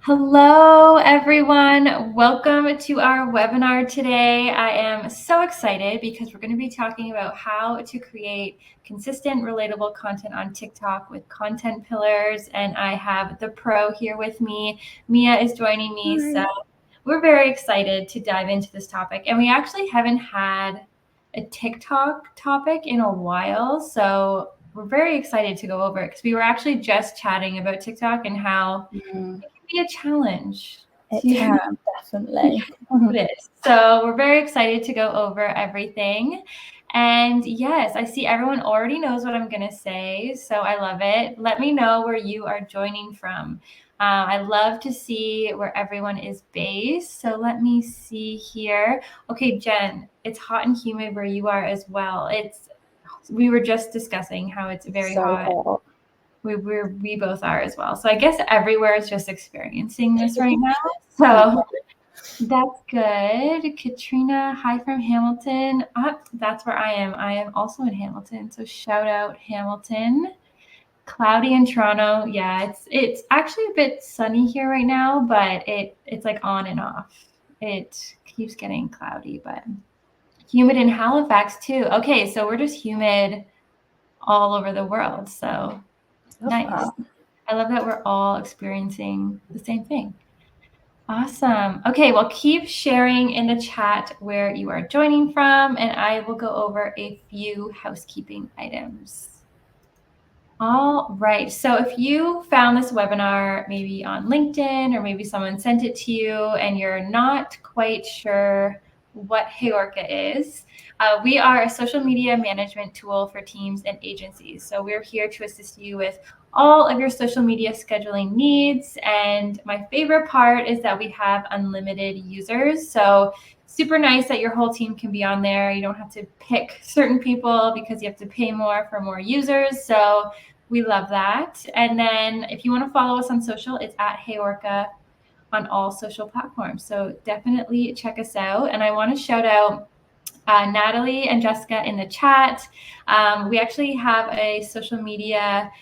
Hello, everyone. Welcome to our webinar today. I am so excited because we're going to be talking about how to create consistent, relatable content on TikTok with content pillars. And I have the pro here with me. Mia is joining me. So we're very excited to dive into this topic. And we actually haven't had a TikTok topic in a while. So we're very excited to go over it because we were actually just chatting about TikTok and how be a challenge. It can, definitely. It is. So we're very excited to go over everything. And yes, I see everyone already knows what I'm going to say. So I love it. Let me know where you are joining from. I love to see where everyone is based. So let me see here. Okay, Jen, it's hot and humid where you are as well. We were just discussing how it's very hot. We both are as well. So I guess everywhere is just experiencing this right now. So that's good. Katrina, hi from Hamilton. That's where I am. I am also in Hamilton. So shout out Hamilton. Cloudy in Toronto. Yeah, it's actually a bit sunny here right now, but it's like on and off. It keeps getting cloudy, but humid in Halifax too. Okay, so we're just humid all over the world. So nice. I love that we're all experiencing the same thing. Awesome. Okay, well, keep sharing in the chat where you are joining from, and I will go over a few housekeeping items. All right. So if you found this webinar maybe on LinkedIn or maybe someone sent it to you and you're not quite sure what HeyOrca is, we are a social media management tool for teams and agencies. So we're here to assist you with all of your social media scheduling needs. And my favorite part is that we have unlimited users. So super nice that your whole team can be on there. You don't have to pick certain people because you have to pay more for more users. So we love that. And then if you want to follow us on social, it's at HeyOrca on all social platforms. So definitely check us out. And I want to shout out Natalie and Jessica in the chat. We actually have a social media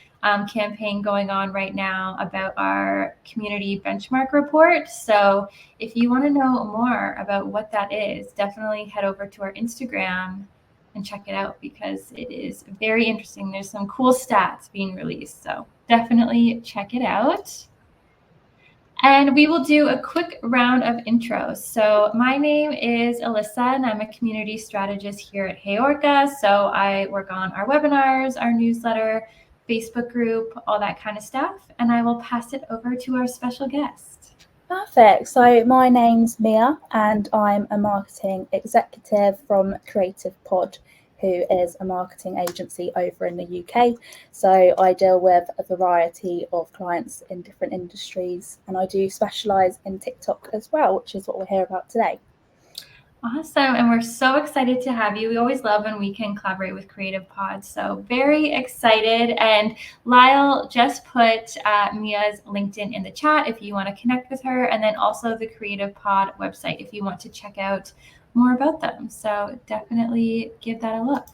campaign going on right now about our community benchmark report. So if you want to know more about what that is, definitely head over to our Instagram and check it out because it is very interesting. There's some cool stats being released. So definitely check it out. And we will do a quick round of intros. So my name is Alyssa, and I'm a community strategist here at HeyOrca. So I work on our webinars, our newsletter, Facebook group, all that kind of stuff. And I will pass it over to our special guest. Perfect. So my name's Mia, and I'm a marketing executive from Creative Pod, who is a marketing agency over in the UK. So I deal with a variety of clients in different industries, and I do specialise in TikTok as well, which is what we'll hear about today. Awesome. And we're so excited to have you. We always love when we can collaborate with Creative Pod. So very excited. And Lyle just put Mia's LinkedIn in the chat if you want to connect with her. And then also the Creative Pod website if you want to check out more about them. So definitely give that a look.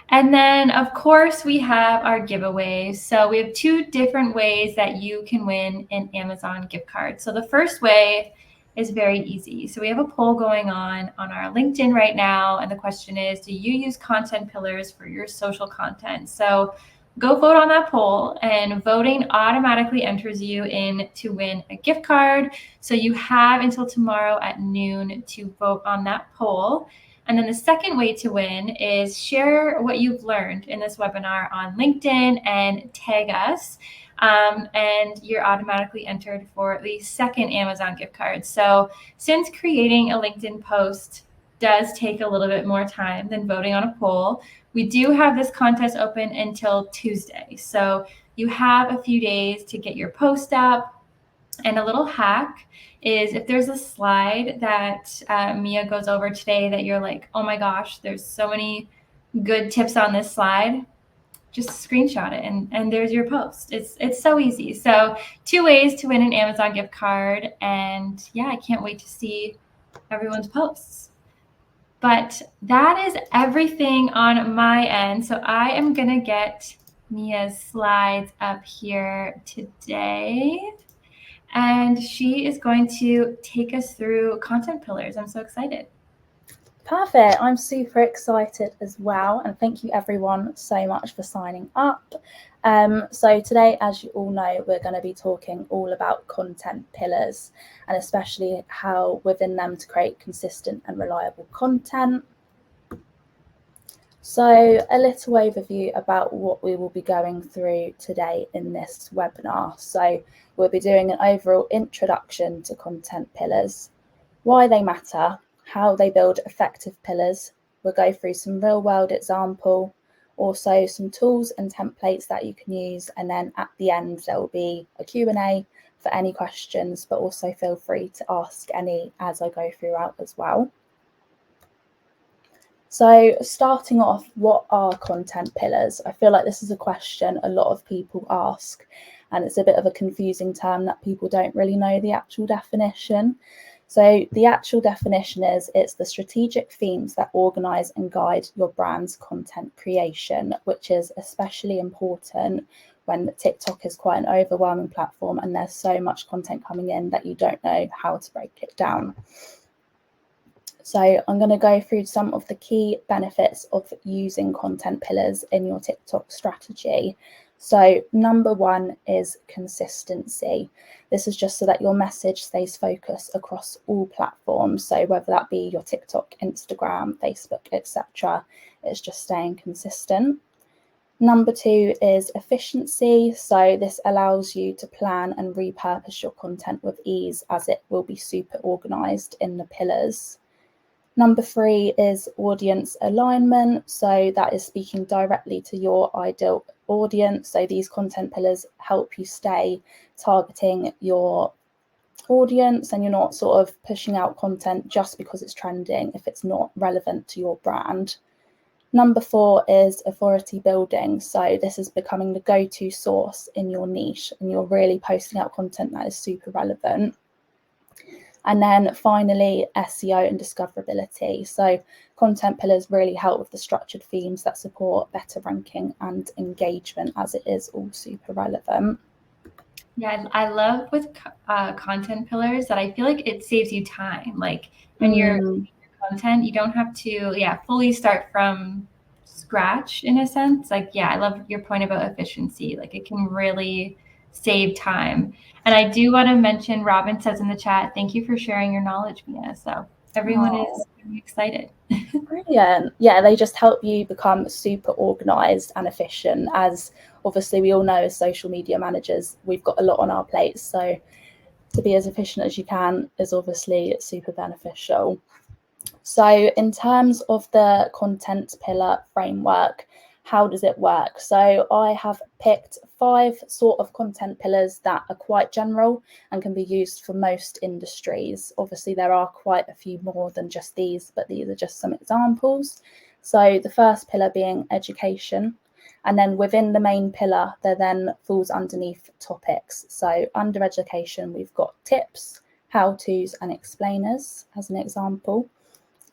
And then, of course, we have our giveaways. So we have two different ways that you can win an Amazon gift card. So the first way is very easy. So we have a poll going on our LinkedIn right now. And the question is, do you use content pillars for your social content? So go vote on that poll, and voting automatically enters you in to win a gift card. So you have until tomorrow at noon to vote on that poll. And then the second way to win is share what you've learned in this webinar on LinkedIn and tag us. And you're automatically entered for the second Amazon gift card. So since creating a LinkedIn post does take a little bit more time than voting on a poll, we do have this contest open until Tuesday. So you have a few days to get your post up. And a little hack is if there's a slide that Mia goes over today that you're like, oh my gosh, there's so many good tips on this slide, just screenshot it and there's your post. It's so easy. So 2 ways to win an Amazon gift card. And yeah, I can't wait to see everyone's posts. But that is everything on my end. So I am going to get Mia's slides up here today. and she is going to take us through content pillars. I'm so excited. Perfect. I'm super excited as well. And thank you everyone so much for signing up. So today, as you all know, we're going to be talking all about content pillars and especially how within them to create consistent and reliable content. So a little overview about what we will be going through today in this webinar. So we'll be doing an overall introduction to content pillars, why they matter, how they build effective pillars. We'll go through some real world example, also some tools and templates that you can use. And then at the end, there will be a Q&A for any questions, but also feel free to ask any as I go throughout as well. So starting off, what are content pillars? I feel like this is a question a lot of people ask, and it's a bit of a confusing term that people don't really know the actual definition. So the actual definition is it's the strategic themes that organise and guide your brand's content creation, which is especially important when TikTok is quite an overwhelming platform and there's so much content coming in that you don't know how to break it down. So I'm going to go through some of the key benefits of using content pillars in your TikTok strategy. So number one is consistency. This is just so that your message stays focused across all platforms. So whether that be your TikTok, Instagram, Facebook, etc., it's just staying consistent. Number two is efficiency. So this allows you to plan and repurpose your content with ease as it will be super organized in the pillars. Number three is audience alignment. So that is speaking directly to your ideal audience. So these content pillars help you stay targeting your audience and you're not sort of pushing out content just because it's trending if it's not relevant to your brand. Number four is authority building. So this is becoming the go-to source in your niche and you're really posting out content that is super relevant. And then finally, SEO and discoverability. So content pillars really help with the structured themes that support better ranking and engagement as it is all super relevant. Yeah, I love with content pillars that I feel like it saves you time. Like when you're content, you don't have to, fully start from scratch in a sense. Like, yeah, I love your point about efficiency. Like it can really save time. And I do want to mention, Robin says in the chat, thank you for sharing your knowledge, Mia. So everyone is really excited. Brilliant. Yeah, they just help you become super organized and efficient, as obviously we all know as social media managers, we've got a lot on our plates. So to be as efficient as you can is obviously super beneficial. So in terms of the content pillar framework, how does it work? So I have picked 5 sort of content pillars that are quite general and can be used for most industries. Obviously, there are quite a few more than just these, but these are just some examples. So the first pillar being education. And then within the main pillar, there then falls underneath topics. So under education, we've got tips, how-tos and explainers as an example.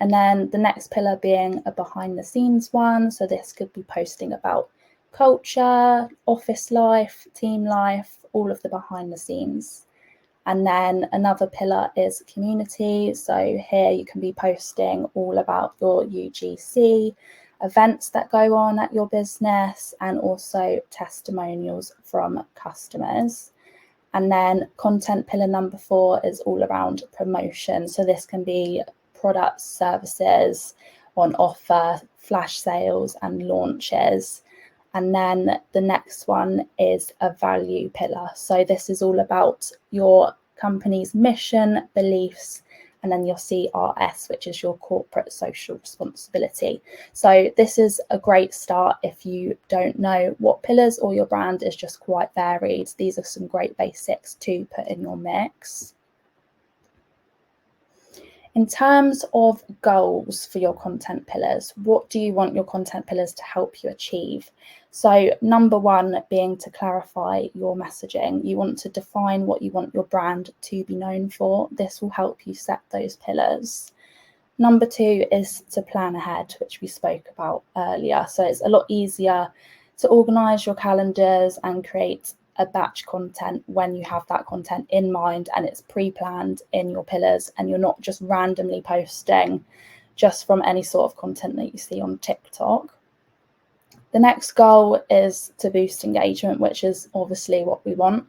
And then the next pillar being a behind the scenes one. So this could be posting about culture, office life, team life, all of the behind the scenes. And then another pillar is community. So here you can be posting all about your UGC, events that go on at your business, and also testimonials from customers. And then content pillar number 4 is all around promotion. So this can be products, services on offer, flash sales and launches. And then the next one is a value pillar. So this is all about your company's mission, beliefs, and then your CRS, which is your corporate social responsibility. So this is a great start if you don't know what pillars or your brand is just quite varied. These are some great basics to put in your mix. In terms of goals for your content pillars, what do you want your content pillars to help you achieve? So number 1 being to clarify your messaging. You want to define what you want your brand to be known for. This will help you set those pillars. Number 2 is to plan ahead, which we spoke about earlier. So it's a lot easier to organise your calendars and create a batch content when you have that content in mind and it's pre-planned in your pillars, and you're not just randomly posting just from any sort of content that you see on TikTok. The next goal is to boost engagement, which is obviously what we want.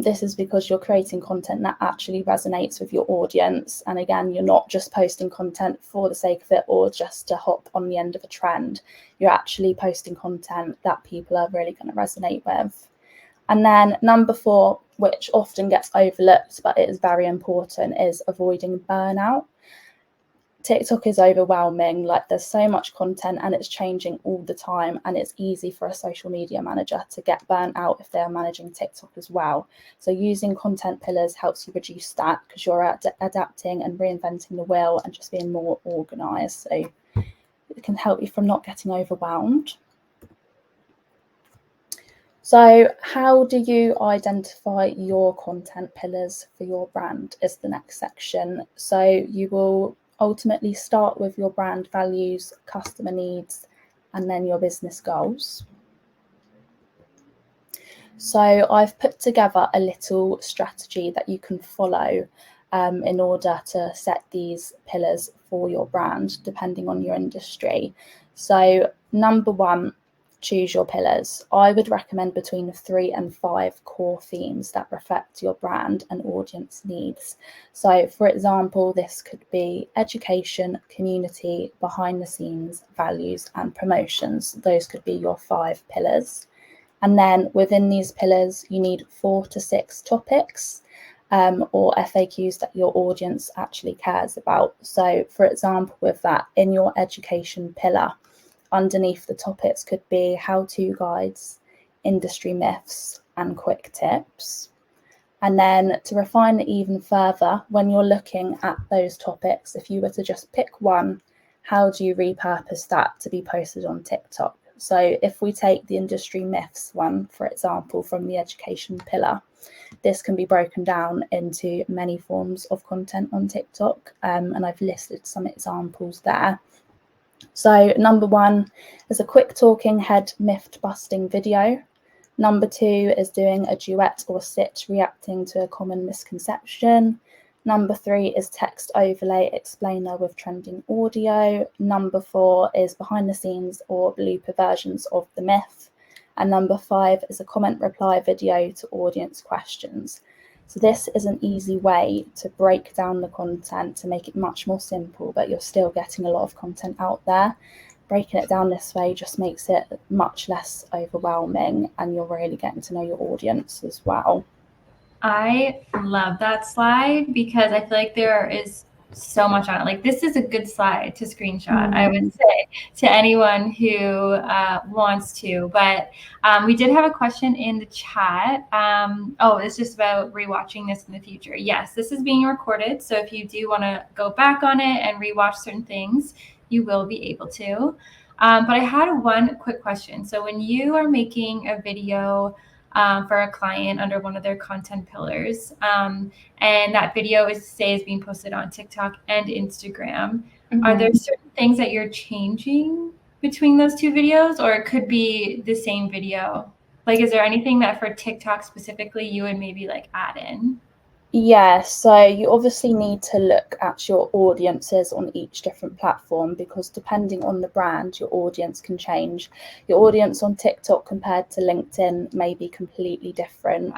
This is because you're creating content that actually resonates with your audience. And again, you're not just posting content for the sake of it or just to hop on the end of a trend. You're actually posting content that people are really going to resonate with. And then number 4, which often gets overlooked, but it is very important, is avoiding burnout. TikTok is overwhelming. Like, there's so much content and it's changing all the time, and it's easy for a social media manager to get burnt out if they're managing TikTok as well. So using content pillars helps you reduce that, because you're adapting and reinventing the wheel and just being more organized. So it can help you from not getting overwhelmed. So how do you identify your content pillars for your brand is the next section. So you will ultimately start with your brand values, customer needs, and then your business goals. So I've put together a little strategy that you can follow in order to set these pillars for your brand, depending on your industry. So number 1, choose your pillars. I would recommend between 3 and 5 core themes that reflect your brand and audience needs. So for example, this could be education, community, behind the scenes, values, and promotions. Those could be your 5 pillars. And then within these pillars, you need 4 to 6 topics or FAQs that your audience actually cares about. So for example, with that, in your education pillar, underneath the topics could be how-to guides, industry myths, and quick tips. And then to refine it even further, when you're looking at those topics, if you were to just pick one, how do you repurpose that to be posted on TikTok? So if we take the industry myths one, for example, from the education pillar, this can be broken down into many forms of content on TikTok, and I've listed some examples there. So number 1 is a quick talking head myth busting video. Number 2 is doing a duet or sit reacting to a common misconception. Number 3 is text overlay explainer with trending audio. Number 4 is behind the scenes or blooper versions of the myth. And number 5 is a comment reply video to audience questions. So this is an easy way to break down the content to make it much more simple, but you're still getting a lot of content out there. Breaking it down this way just makes it much less overwhelming, and you're really getting to know your audience as well. I love that slide because I feel like there is so much on it. Like, this is a good slide to screenshot, I would say, to anyone who wants to. But we did have a question in the chat. It's just about rewatching this in the future. Yes, this is being recorded. So if you do want to go back on it and rewatch certain things, you will be able to. But I had one quick question. So when you are making a video for a client under one of their content pillars, and that video is being posted on TikTok and Instagram, are there certain things that you're changing between those 2 videos, or it could be the same video? Like, is there anything that for TikTok specifically you would maybe like add in? Yeah, so you obviously need to look at your audiences on each different platform, because depending on the brand, your audience can change. Your audience on TikTok compared to LinkedIn may be completely different.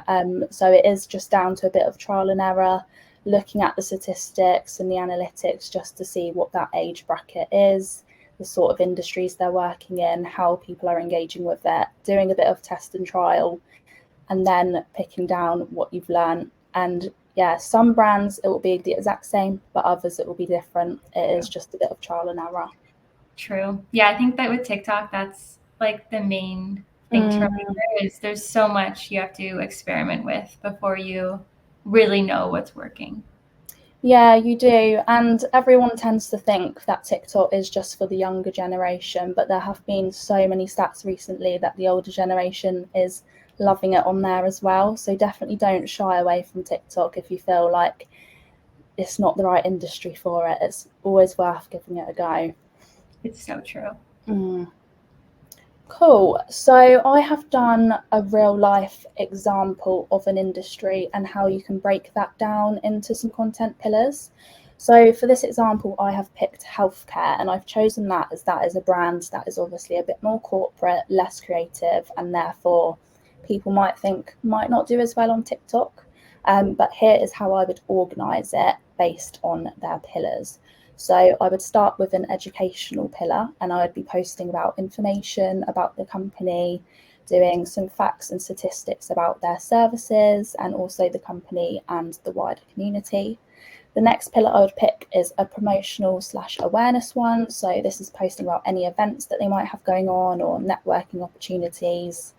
So it is just down to a bit of trial and error, looking at the statistics and the analytics just to see what that age bracket is, the sort of industries they're working in, how people are engaging with it, doing a bit of test and trial, and then picking down what you've learned. And yeah, some brands it will be the exact same, but others it will be different. It is just a bit of trial and error. True. Yeah, I think that with TikTok, that's like the main thing to remember is there's so much you have to experiment with before you really know what's working. Yeah, you do. And everyone tends to think that TikTok is just for the younger generation, but there have been so many stats recently that the older generation is loving it on there as well. So definitely don't shy away from TikTok if you feel like it's not the right industry for it. It's always worth giving it a go. It's so true. Cool. So I have done a real life example of an industry and how you can break that down into some content pillars. So for this example, I have picked healthcare, and I've chosen that as a brand that is obviously a bit more corporate, less creative, and therefore people might think might not do as well on TikTok. But here is how I would organise it based on their pillars. So I would start with an educational pillar, and I would be posting about information about the company, doing some facts and statistics about their services and also the company and the wider community. The next pillar I would pick is a promotional / awareness one. So this is posting about any events that they might have going on or networking opportunities.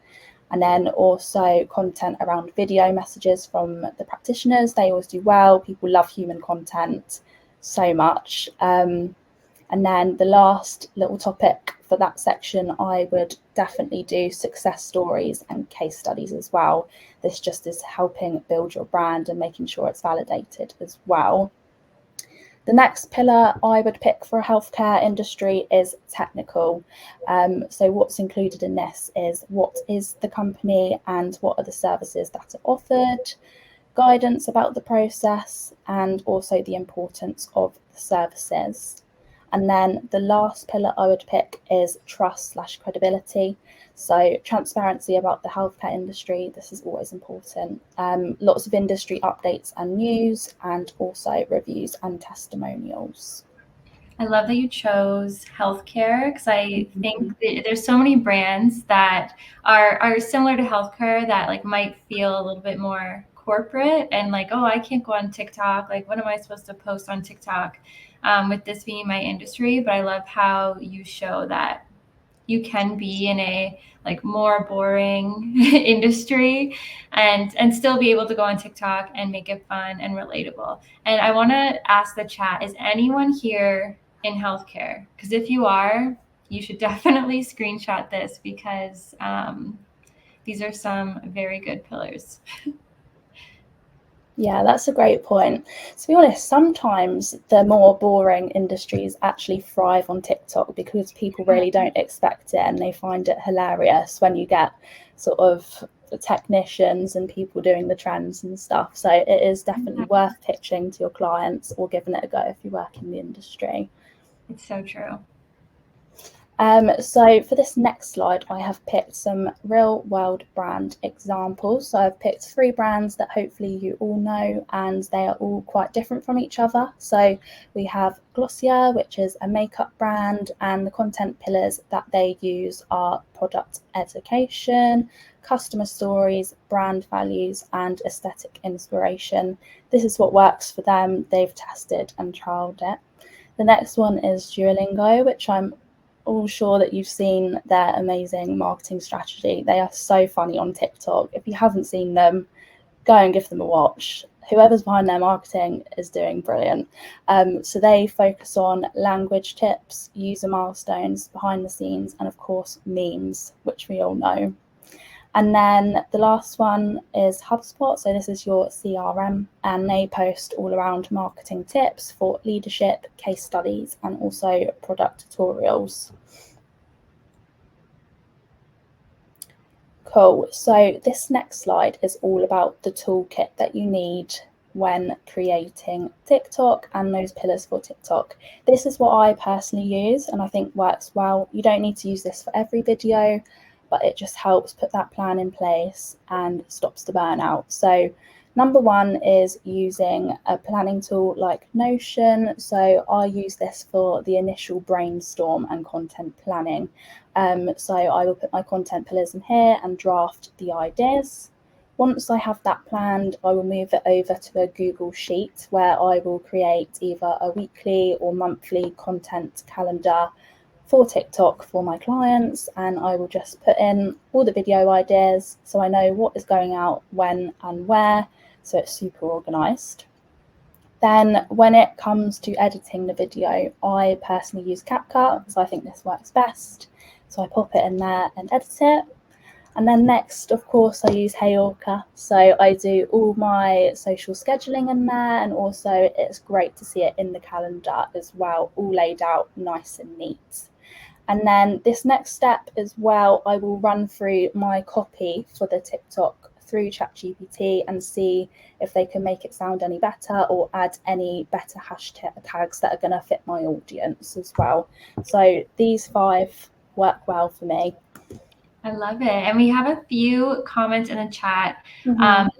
And then also content around video messages from the practitioners. They always do well. People love human content so much. And then the last little topic for that section, I would definitely do success stories and case studies as well. This just is helping build your brand and making sure it's validated as well. The next pillar I would pick for a healthcare industry is technical. So what's included in this is what is the company and what are the services that are offered, guidance about the process, and also the importance of the services. And then the last pillar I would pick is trust / credibility. So transparency about the healthcare industry, this is always important. Lots of industry updates and news, and also reviews and testimonials. I love that you chose healthcare because I think there's so many brands that are similar to healthcare that like might feel a little bit more corporate and like, oh, I can't go on TikTok. Like, what am I supposed to post on TikTok with this being my industry? But I love how you show that you can be in a like more boring industry and still be able to go on TikTok and make it fun and relatable. And I want to ask the chat, is anyone here in healthcare? Because if you are, you should definitely screenshot this because these are some very good pillars. Yeah, that's a great point. To be honest, sometimes the more boring industries actually thrive on TikTok because people really don't expect it and they find it hilarious when you get sort of technicians and people doing the trends and stuff. So it is definitely worth pitching to your clients or giving it a go if you work in the industry. It's so true. So for this next slide, I have picked some real world brand examples. So I've picked 3 brands that hopefully you all know, and they are all quite different from each other. So we have Glossier, which is a makeup brand, and the content pillars that they use are product education, customer stories, brand values, and aesthetic inspiration. This is what works for them. They've tested and trialed it. The next one is Duolingo, which I'm all sure that you've seen their amazing marketing strategy. They are so funny on TikTok. If you haven't seen them, go and give them a watch. Whoever's behind their marketing is doing brilliant. So they focus on language tips, user milestones, behind the scenes, and of course memes, which we all know. And then the last one is HubSpot. So this is your CRM, and they post all around marketing tips for leadership, case studies, and also product tutorials. Cool. So this next slide is all about the toolkit that you need when creating TikTok and those pillars for TikTok. This is what I personally use and I think works well. You don't need to use this for every video, but it just helps put that plan in place and stops the burnout. So number 1 is using a planning tool like Notion. So I use this for the initial brainstorm and content planning. So I will put my content pillars in here and draft the ideas. Once I have that planned, I will move it over to a Google Sheet where I will create either a weekly or monthly content calendar for TikTok for my clients, and I will just put in all the video ideas so I know what is going out when and where, so it's super organized. Then when it comes to editing the video, I personally use CapCut, so I think this works best. So I pop it in there and edit it. And then next, of course, I use HeyOrca. So I do all my social scheduling in there, and also it's great to see it in the calendar as well, all laid out nice and neat. And then this next step as well, I will run through my copy for the TikTok through ChatGPT and see if they can make it sound any better or add any better hashtags that are going to fit my audience as well. So these 5 work well for me. I love it. And we have a few comments in the chat about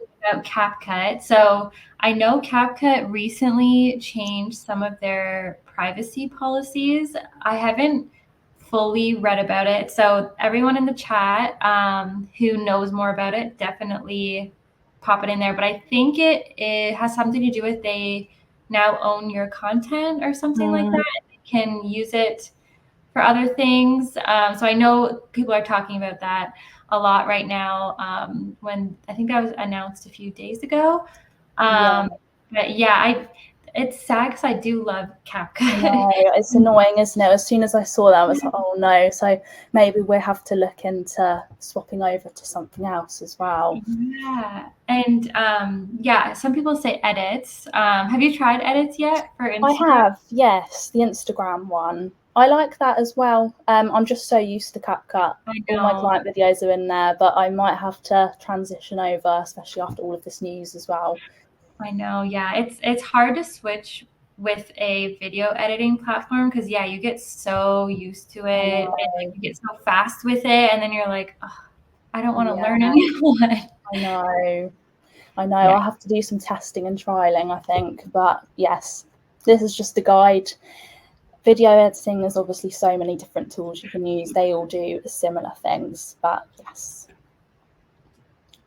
CapCut. So I know CapCut recently changed some of their privacy policies. I haven't fully read about it. So everyone in the chat who knows more about it, definitely pop it in there. But I think it has something to do with they now own your content or something like that. They can use it for other things. So I know people are talking about that a lot right now. When I think that was announced a few days ago. But yeah, it's sad because I do love CapCut. No, it's annoying, isn't it? As soon as I saw that, I was like, oh no. So maybe we'll have to look into swapping over to something else as well. Yeah. And yeah, some people say edits. Have you tried edits yet for Instagram? I have, yes, the Instagram one. I like that as well. I'm just so used to CapCut. All my client videos are in there, but I might have to transition over, especially after all of this news as well. I know, yeah. It's hard to switch with a video editing platform because yeah, you get so used to it and like, you get so fast with it, and then you're like, oh, I don't want to learn a new one. I know. Yeah. I'll have to do some testing and trialing, I think. But yes, this is just a guide. Video editing, there's obviously so many different tools you can use. They all do similar things, but yes.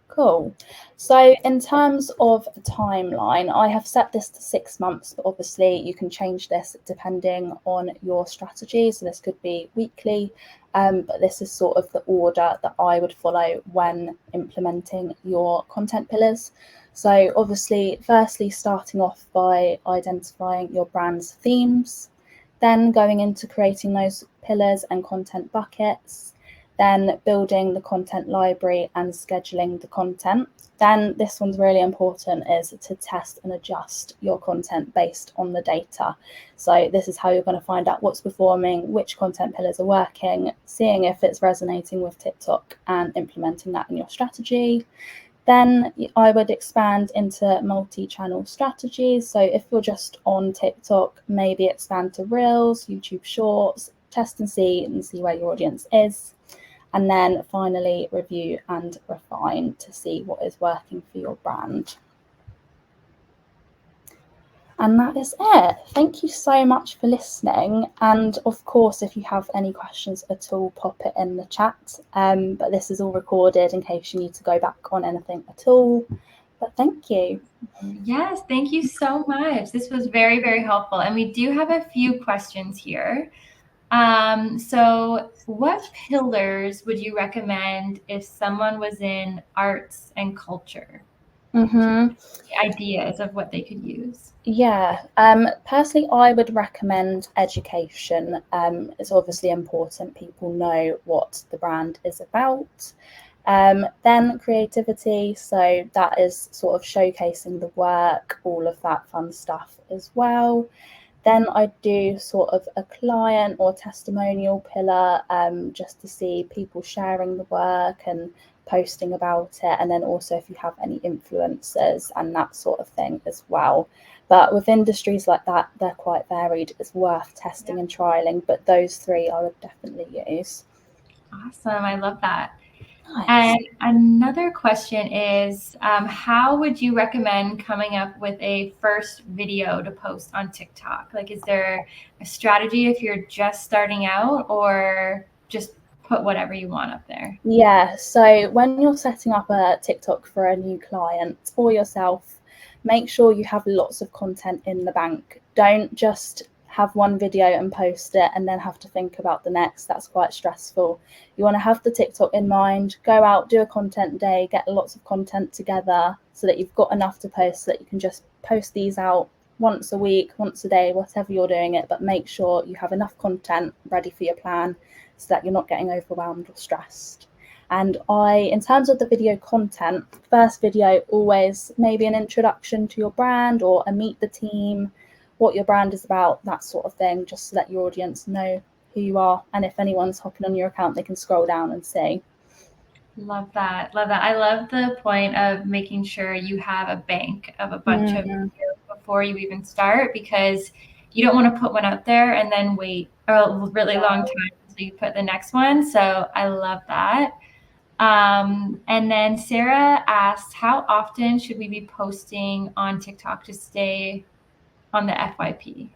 Cool. So in terms of timeline, I have set this to 6 months, but obviously you can change this depending on your strategy. So this could be weekly, but this is sort of the order that I would follow when implementing your content pillars. So obviously, firstly, starting off by identifying your brand's themes, then going into creating those pillars and content buckets, then building the content library and scheduling the content. Then this one's really important, is to test and adjust your content based on the data. So this is how you're going to find out what's performing, which content pillars are working, seeing if it's resonating with TikTok and implementing that in your strategy. Then I would expand into multi-channel strategies. So if you're just on TikTok, maybe expand to Reels, YouTube Shorts, test and see where your audience is. And then finally, review and refine to see what is working for your brand. And that is it. Thank you so much for listening. And of course, if you have any questions at all, pop it in the chat. But this is all recorded in case you need to go back on anything at all. But thank you. Yes, thank you so much. This was very, very helpful. And we do have a few questions here. So what pillars would you recommend if someone was in arts and culture? Ideas of what they could use. Yeah, personally, I would recommend education. It's obviously important people know what the brand is about. Then creativity, so that is sort of showcasing the work, all of that fun stuff as well. Then I do sort of a client or testimonial pillar, just to see people sharing the work and posting about it. And then also if you have any influencers and that sort of thing as well. But with industries like that, they're quite varied. It's worth testing and trialing, but those 3 I would definitely use. Awesome. I love that. Nice. And another question is, how would you recommend coming up with a first video to post on TikTok? Like, is there a strategy if you're just starting out, or just put whatever you want up there? Yeah, so when you're setting up a TikTok for a new client or yourself, make sure you have lots of content in the bank. Don't just have one video and post it and then have to think about the next. That's quite stressful. You want to have the TikTok in mind, go out, do a content day, get lots of content together so that you've got enough to post, so that you can just post these out once a week, once a day, whatever you're doing it, but make sure you have enough content ready for your plan so that you're not getting overwhelmed or stressed. And in terms of the video content, first video, always maybe an introduction to your brand or a meet the team, what your brand is about, that sort of thing, just so that your audience know who you are, and if anyone's hopping on your account, they can scroll down and see. Love that. Love that. I love the point of making sure you have a bank of a bunch of videos before you even start, because you don't want to put one out there and then wait a really long time until you put the next one. So I love that. And then Sarah asked, how often should we be posting on TikTok to stay on the FYP?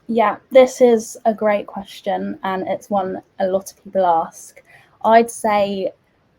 Yeah, this is a great question, and it's one a lot of people ask. I'd say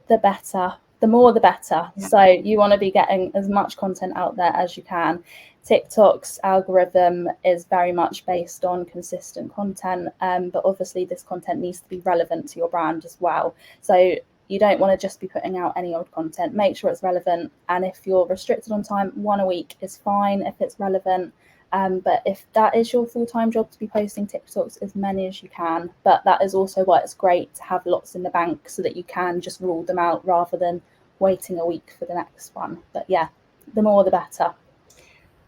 the better, the more the better. Yeah. So you want to be getting as much content out there as you can. TikTok's algorithm is very much based on consistent content, but obviously this content needs to be relevant to your brand as well. So you don't want to just be putting out any old content. Make sure it's relevant, and if you're restricted on time, one a week is fine if it's relevant. But if that is your full-time job, to be posting TikToks as many as you can. But that is also why it's great to have lots in the bank, so that you can just rule them out rather than waiting a week for the next one. But yeah, the more the better.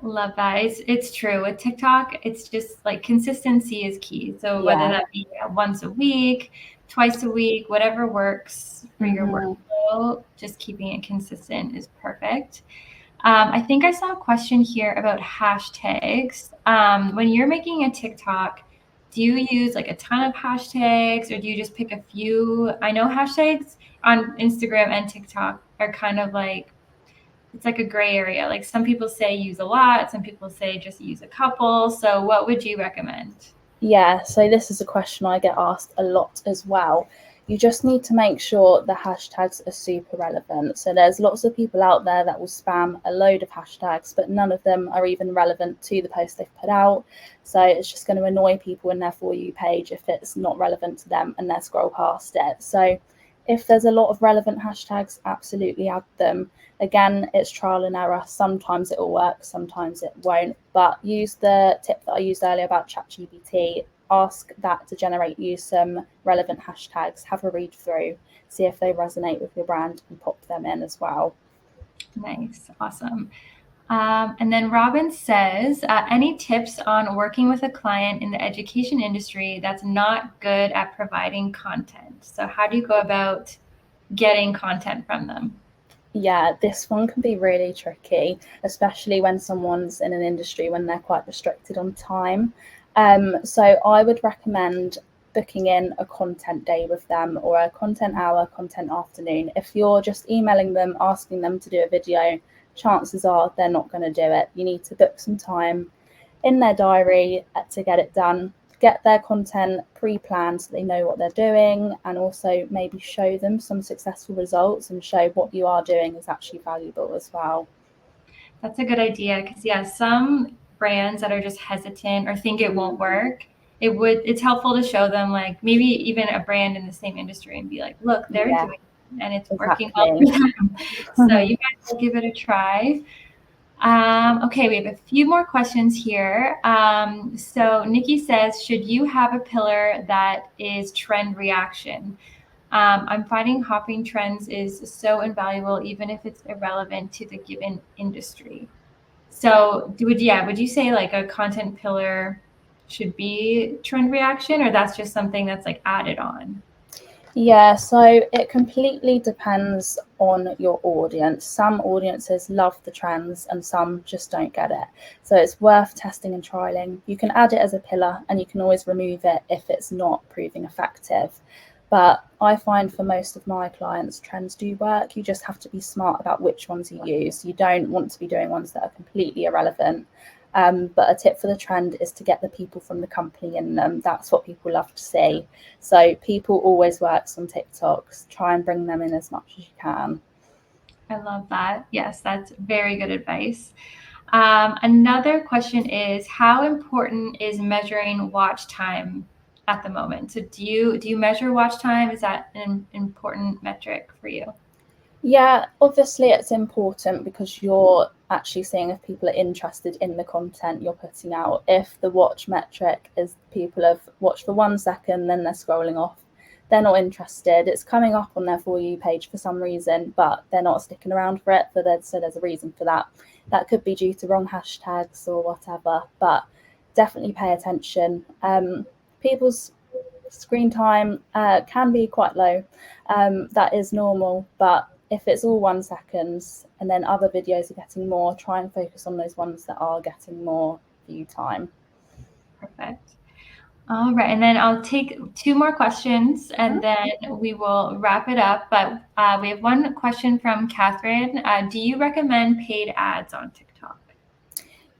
Love that. It's true. With TikTok, it's just like consistency is key. So whether that be once a week, twice a week, whatever works for your workflow, just keeping it consistent is perfect. I think I saw a question here about hashtags. When you're making a TikTok, do you use like a ton of hashtags, or do you just pick a few? I know hashtags on Instagram and TikTok are kind of like, it's like a gray area. Like some people say use a lot, some people say just use a couple. So what would you recommend? Yeah, so this is a question I get asked a lot as well. You just need to make sure the hashtags are super relevant. So there's lots of people out there that will spam a load of hashtags, but none of them are even relevant to the post they've put out. So it's just going to annoy people in their For You page if it's not relevant to them and they scroll past it. So if there's a lot of relevant hashtags, absolutely add them. Again, it's trial and error. Sometimes it will work, sometimes it won't. But use the tip that I used earlier about ChatGPT. Ask that to generate you some relevant hashtags. Have a read through, see if they resonate with your brand, and pop them in as well. Nice. Awesome. And then Robin says, any tips on working with a client in the education industry that's not good at providing content? So how do you go about getting content from them? Yeah, this one can be really tricky, especially when someone's in an industry when they're quite restricted on time. So I would recommend booking in a content day with them, or a content hour, content afternoon. If you're just emailing them, asking them to do a video, chances are they're not going to do it. You need to book some time in their diary to get it done. Get their content pre-planned so they know what they're doing, and also maybe show them some successful results and show what you are doing is actually valuable as well. That's a good idea, because yeah, some brands that are just hesitant or think it won't work, it's helpful to show them, like maybe even a brand in the same industry, and be like, look, they're doing it and it's working well for them. So you guys will give it a try. Okay, we have a few more questions here. So Nikki says, should you have a pillar that is trend reaction? I'm finding hopping trends is so invaluable, even if it's irrelevant to the given industry. So would you say like a content pillar should be trend reaction, or that's just something that's like added on? Yeah, so it completely depends on your audience. Some audiences love the trends and some just don't get it. So it's worth testing and trialing. You can add it as a pillar, and you can always remove it if it's not proving effective. But I find for most of my clients, trends do work. You just have to be smart about which ones you use. You don't want to be doing ones that are completely irrelevant. But a tip for the trend is to get the people from the company in them. That's what people love to see. So people always works on TikToks. Try and bring them in as much as you can. I love that. Yes, that's very good advice. Another question is, how important is measuring watch time at the moment? So do you measure watch time? Is that an important metric for you? Yeah, obviously it's important because you're actually seeing if people are interested in the content you're putting out. If the watch metric is people have watched for 1 second, then they're scrolling off, they're not interested. It's coming up on their For You page for some reason, but they're not sticking around for it. So there's a reason for that. That could be due to wrong hashtags or whatever, but definitely pay attention. People's screen time can be quite low. That is normal, but if it's all 1 second and then other videos are getting more, try and focus on those ones that are getting more view time. Perfect. All right, and then I'll take 2 more questions and then we will wrap it up. But we have one question from Catherine. Do you recommend paid ads on TikTok?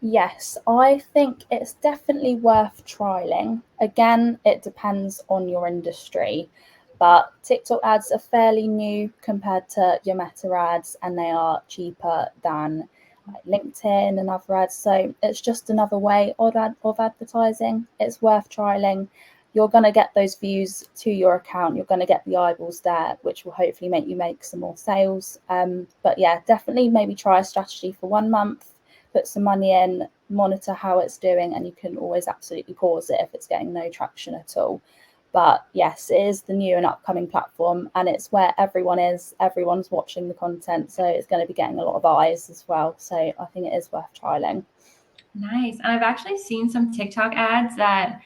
Yes, I think it's definitely worth trialing. Again, it depends on your industry, but TikTok ads are fairly new compared to your Meta ads, and they are cheaper than LinkedIn and other ads. So it's just another way of advertising. It's worth trialing. You're going to get those views to your account. You're going to get the eyeballs there, which will hopefully make you make some more sales. But yeah, definitely maybe try a strategy for 1 month. Put some money in, monitor how it's doing, and you can always absolutely pause it if it's getting no traction at all. But yes, it is the new and upcoming platform, and it's where everyone is. Everyone's watching the content, so it's going to be getting a lot of eyes as well. So I think it is worth trialing. Nice. And I've actually seen some TikTok ads that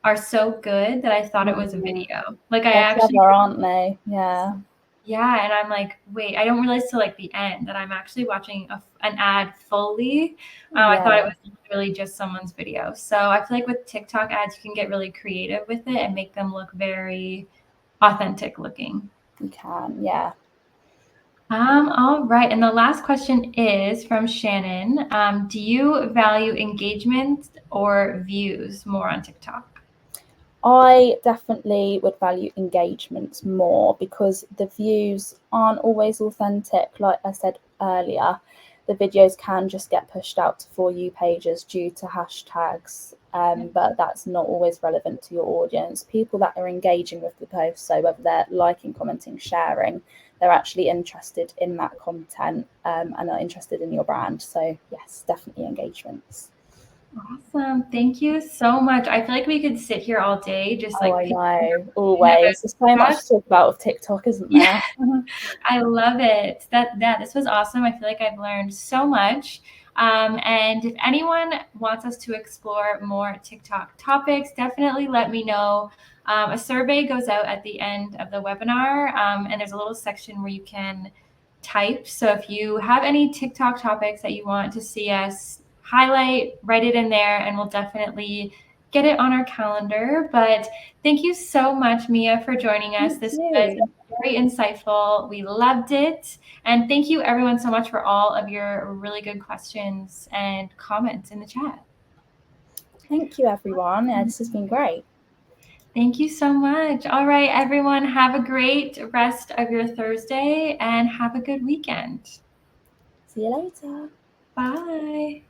are so good that I thought it was a video. Like They're clever, aren't they? Yeah. Yeah, and I'm like, wait, I don't realize till like the end that I'm actually watching an ad fully. I thought it was really just someone's video. So I feel like with TikTok ads, you can get really creative with it and make them look very authentic looking. You can, yeah. All right, and the last question is from Shannon. Do you value engagement or views more on TikTok? I definitely would value engagements more because the views aren't always authentic. Like I said earlier, the videos can just get pushed out to For You pages due to hashtags, but that's not always relevant to your audience. People that are engaging with the post, so whether they're liking, commenting, sharing, they're actually interested in that content and are interested in your brand. So yes, definitely engagements. Awesome. Thank you so much. I feel like we could sit here all day just like I know, always. There's so much to talk about with TikTok, isn't there? Yeah. I love it. This was awesome. I feel like I've learned so much. And if anyone wants us to explore more TikTok topics, definitely let me know. A survey goes out at the end of the webinar, and there's a little section where you can type. So if you have any TikTok topics that you want to see us highlight, write it in there, and we'll definitely get it on our calendar. But thank you so much, Mia, for joining us. This was very insightful. We loved it. And thank you, everyone, so much for all of your really good questions and comments in the chat. Thank you, everyone. Yeah, this has been great. Thank you so much. All right, everyone, have a great rest of your Thursday and have a good weekend. See you later. Bye.